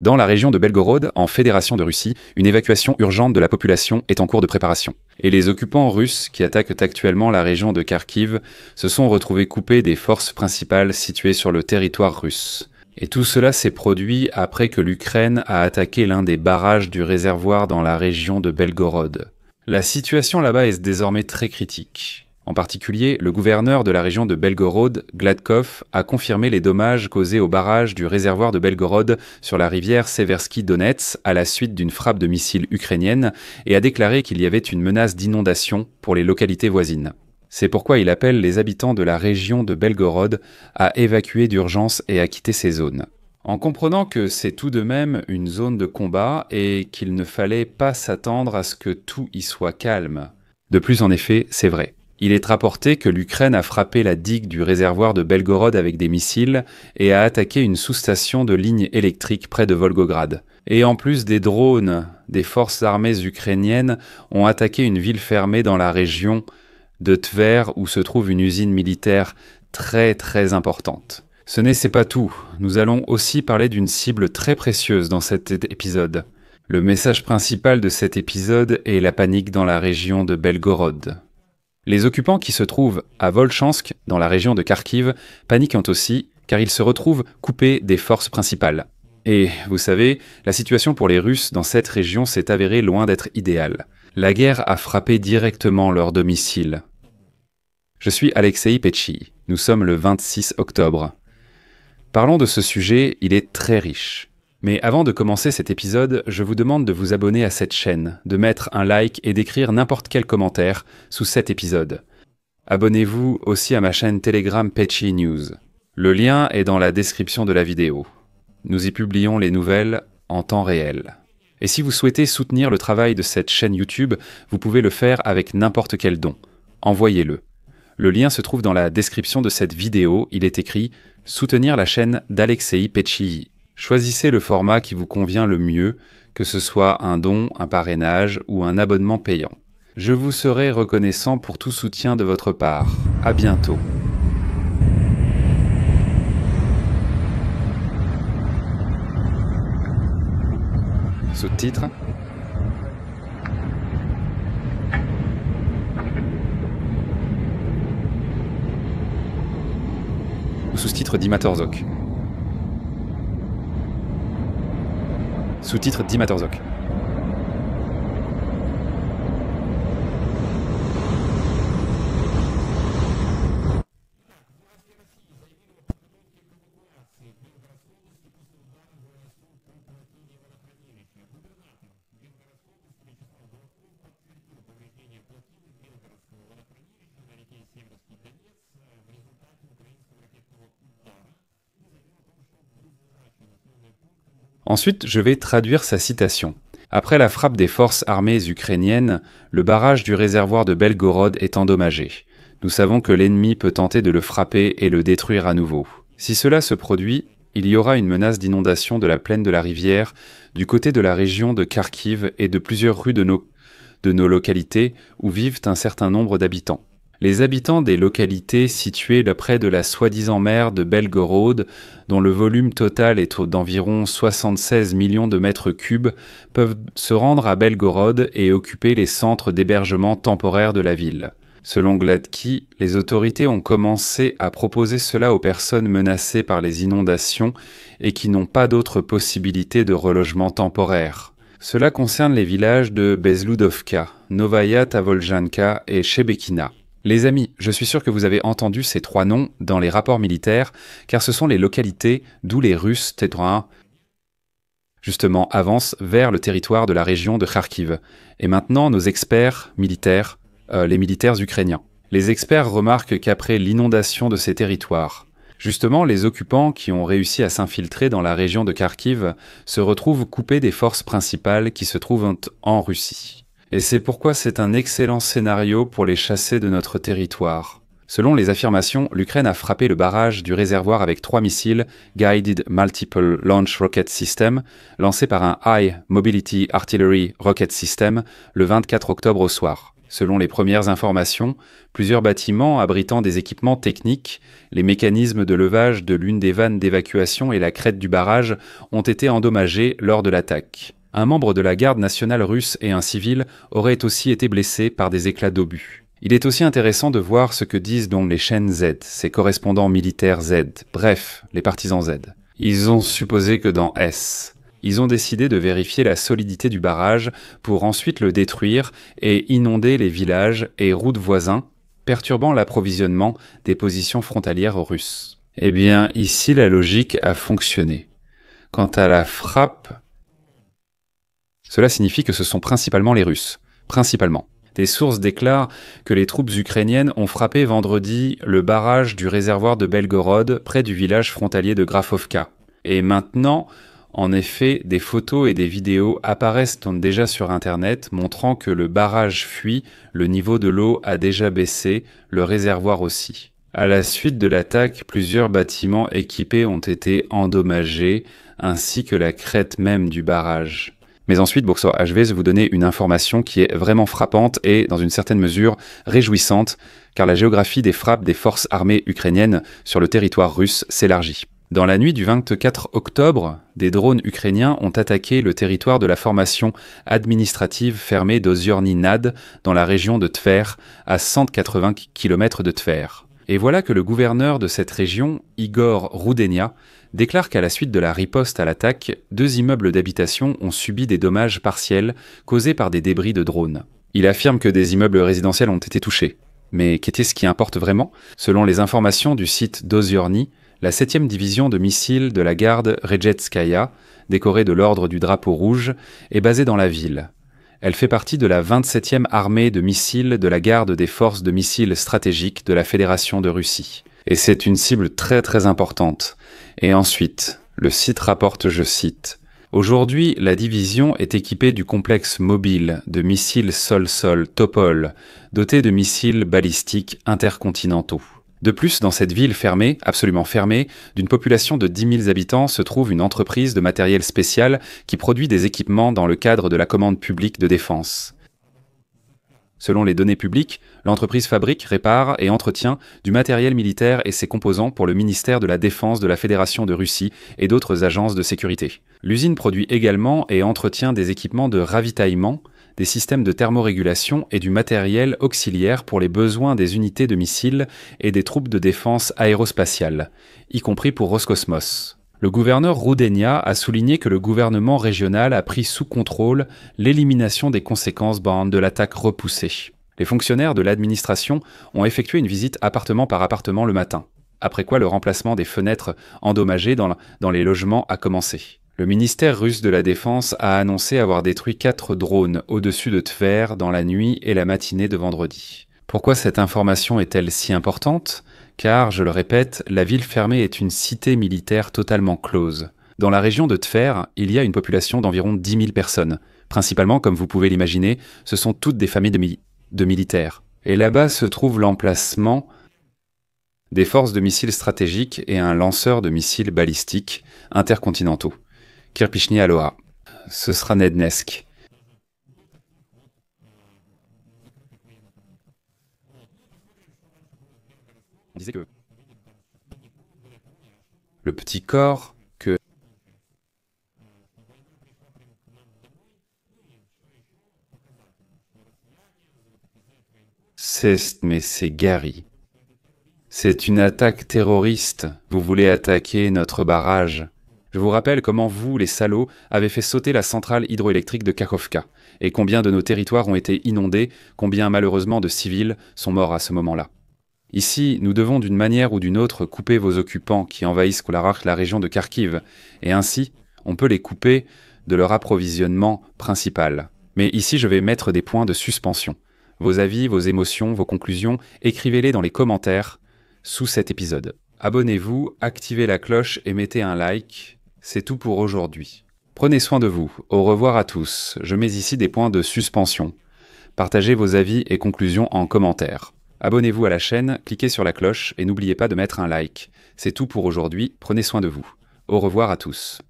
Dans la région de Belgorod, en Fédération de Russie, une évacuation urgente de la population est en cours de préparation. Et les occupants russes qui attaquent actuellement la région de Kharkiv se sont retrouvés coupés des forces principales situées sur le territoire russe. Et tout cela s'est produit après que l'Ukraine a attaqué l'un des barrages du réservoir dans la région de Belgorod. La situation là-bas est désormais très critique. En particulier, le gouverneur de la région de Belgorod, Gladkov, a confirmé les dommages causés au barrage du réservoir de Belgorod sur la rivière Seversky Donets à la suite d'une frappe de missiles ukrainienne et a déclaré qu'il y avait une menace d'inondation pour les localités voisines. C'est pourquoi il appelle les habitants de la région de Belgorod à évacuer d'urgence et à quitter ces zones. En comprenant que c'est tout de même une zone de combat et qu'il ne fallait pas s'attendre à ce que tout y soit calme. De plus, en effet, c'est vrai. Il est rapporté que l'Ukraine a frappé la digue du réservoir de Belgorod avec des missiles et a attaqué une sous-station de ligne électrique près de Volgograd. Et en plus des drones, des forces armées ukrainiennes ont attaqué une ville fermée dans la région de Tver où se trouve une usine militaire très importante. C'est pas tout, nous allons aussi parler d'une cible très précieuse dans cet épisode. Le message principal de cet épisode est la panique dans la région de Belgorod. Les occupants qui se trouvent à Volchansk, dans la région de Kharkiv, paniquent aussi, car ils se retrouvent coupés des forces principales. Et, vous savez, la situation pour les Russes dans cette région s'est avérée loin d'être idéale. La guerre a frappé directement leur domicile. Je suis Alexei Petchi, nous sommes le 26 octobre. Parlons de ce sujet, il est très riche. Mais avant de commencer cet épisode, je vous demande de vous abonner à cette chaîne, de mettre un like et d'écrire n'importe quel commentaire sous cet épisode. Abonnez-vous aussi à ma chaîne Telegram Petchi News. Le lien est dans la description de la vidéo. Nous y publions les nouvelles en temps réel. Et si vous souhaitez soutenir le travail de cette chaîne YouTube, vous pouvez le faire avec n'importe quel don. Envoyez-le. Le lien se trouve dans la description de cette vidéo, il est écrit « Soutenir la chaîne d'Alexei Petchi ». Choisissez le format qui vous convient le mieux, que ce soit un don, un parrainage ou un abonnement payant. Je vous serai reconnaissant pour tout soutien de votre part. À bientôt. Sous-titres. Sous-titres d'Imatorzok. Sous-titres d'Imatorzok. Ensuite, je vais traduire sa citation. Après la frappe des forces armées ukrainiennes, le barrage du réservoir de Belgorod est endommagé. Nous savons que l'ennemi peut tenter de le frapper et le détruire à nouveau. Si cela se produit, il y aura une menace d'inondation de la plaine de la rivière du côté de la région de Kharkiv et de plusieurs rues de nos localités où vivent un certain nombre d'habitants. Les habitants des localités situées près de la soi-disant mer de Belgorod, dont le volume total est d'environ 76 millions de mètres cubes, peuvent se rendre à Belgorod et occuper les centres d'hébergement temporaire de la ville. Selon Gladky, les autorités ont commencé à proposer cela aux personnes menacées par les inondations et qui n'ont pas d'autre possibilité de relogement temporaire. Cela concerne les villages de Bezludovka, Novaya Tavoljanka et Shebekina. Les amis, je suis sûr que vous avez entendu ces trois noms dans les rapports militaires, car ce sont les localités d'où les Russes, justement, avancent vers le territoire de la région de Kharkiv. Et maintenant, nos experts militaires, les militaires ukrainiens. Les experts remarquent qu'après l'inondation de ces territoires, justement, les occupants qui ont réussi à s'infiltrer dans la région de Kharkiv se retrouvent coupés des forces principales qui se trouvent en Russie. Et c'est pourquoi c'est un excellent scénario pour les chasser de notre territoire. Selon les affirmations, l'Ukraine a frappé le barrage du réservoir avec 3 missiles Guided Multiple Launch Rocket System, lancés par un High Mobility Artillery Rocket System le 24 octobre au soir. Selon les premières informations, plusieurs bâtiments abritant des équipements techniques, les mécanismes de levage de l'une des vannes d'évacuation et la crête du barrage ont été endommagés lors de l'attaque. Un membre de la garde nationale russe et un civil auraient aussi été blessés par des éclats d'obus. Il est aussi intéressant de voir ce que disent donc les chaînes Z, ces correspondants militaires Z, bref, les partisans Z. Ils ont supposé que dans S. Ils ont décidé de vérifier la solidité du barrage pour ensuite le détruire et inonder les villages et routes voisins, perturbant l'approvisionnement des positions frontalières russes. Eh bien, ici, la logique a fonctionné. Quant à la frappe, cela signifie que ce sont principalement les Russes. Principalement. Des sources déclarent que les troupes ukrainiennes ont frappé vendredi le barrage du réservoir de Belgorod, près du village frontalier de Grafovka. Et maintenant, en effet, des photos et des vidéos apparaissent déjà sur Internet montrant que le barrage fuit, le niveau de l'eau a déjà baissé, le réservoir aussi. À la suite de l'attaque, plusieurs bâtiments équipés ont été endommagés, ainsi que la crête même du barrage. Mais ensuite, Boursorama, je vais vous donner une information qui est vraiment frappante et, dans une certaine mesure, réjouissante, car la géographie des frappes des forces armées ukrainiennes sur le territoire russe s'élargit. Dans la nuit du 24 octobre, des drones ukrainiens ont attaqué le territoire de la formation administrative fermée d'Ozyorny Nad dans la région de Tver, à 180 km de Tver. Et voilà que le gouverneur de cette région, Igor Roudenia, déclare qu'à la suite de la riposte à l'attaque, 2 immeubles d'habitation ont subi des dommages partiels causés par des débris de drones. Il affirme que des immeubles résidentiels ont été touchés. Mais qu'est-ce qui importe vraiment? Selon les informations du site d'Ozyorny, la 7e division de missiles de la garde Rejetskaya, décorée de l'ordre du drapeau rouge, est basée dans la ville. Elle fait partie de la 27e armée de missiles de la garde des forces de missiles stratégiques de la Fédération de Russie. Et c'est une cible très très importante. Et ensuite, le site rapporte, je cite, « Aujourd'hui, la division est équipée du complexe mobile de missiles sol-sol Topol, doté de missiles balistiques intercontinentaux. De plus, dans cette ville fermée, absolument fermée, d'une population de 10 000 habitants se trouve une entreprise de matériel spécial qui produit des équipements dans le cadre de la commande publique de défense. Selon les données publiques, l'entreprise fabrique, répare et entretient du matériel militaire et ses composants pour le ministère de la Défense de la Fédération de Russie et d'autres agences de sécurité. L'usine produit également et entretient des équipements de ravitaillement, des systèmes de thermorégulation et du matériel auxiliaire pour les besoins des unités de missiles et des troupes de défense aérospatiale, y compris pour Roscosmos. Le gouverneur Roudenia a souligné que le gouvernement régional a pris sous contrôle l'élimination des conséquences de l'attaque repoussée. Les fonctionnaires de l'administration ont effectué une visite appartement par appartement le matin, après quoi le remplacement des fenêtres endommagées dans les logements a commencé. Le ministère russe de la Défense a annoncé avoir détruit 4 drones au-dessus de Tver dans la nuit et la matinée de vendredi. Pourquoi cette information est-elle si importante ? Car, je le répète, la ville fermée est une cité militaire totalement close. Dans la région de Tver, il y a une population d'environ 10 000 personnes. Principalement, comme vous pouvez l'imaginer, ce sont toutes des familles de militaires. Et là-bas se trouve l'emplacement des forces de missiles stratégiques et un lanceur de missiles balistiques intercontinentaux. Kirpichny Aloha. Ce sera Nednesk. On disait que le petit corps que c'est Gary. C'est une attaque terroriste. Vous voulez attaquer notre barrage. Je vous rappelle comment vous, les salauds, avez fait sauter la centrale hydroélectrique de Kakhovka, et combien de nos territoires ont été inondés, combien malheureusement de civils sont morts à ce moment-là. Ici, nous devons d'une manière ou d'une autre couper vos occupants qui envahissent la région de Kharkiv, et ainsi, on peut les couper de leur approvisionnement principal. Mais ici, je vais mettre des points de suspension. Vos avis, vos émotions, vos conclusions, écrivez-les dans les commentaires sous cet épisode. Abonnez-vous, activez la cloche et mettez un like. C'est tout pour aujourd'hui. Prenez soin de vous. Au revoir à tous. Je mets ici des points de suspension. Partagez vos avis et conclusions en commentaire. Abonnez-vous à la chaîne, cliquez sur la cloche et n'oubliez pas de mettre un like. C'est tout pour aujourd'hui, prenez soin de vous. Au revoir à tous.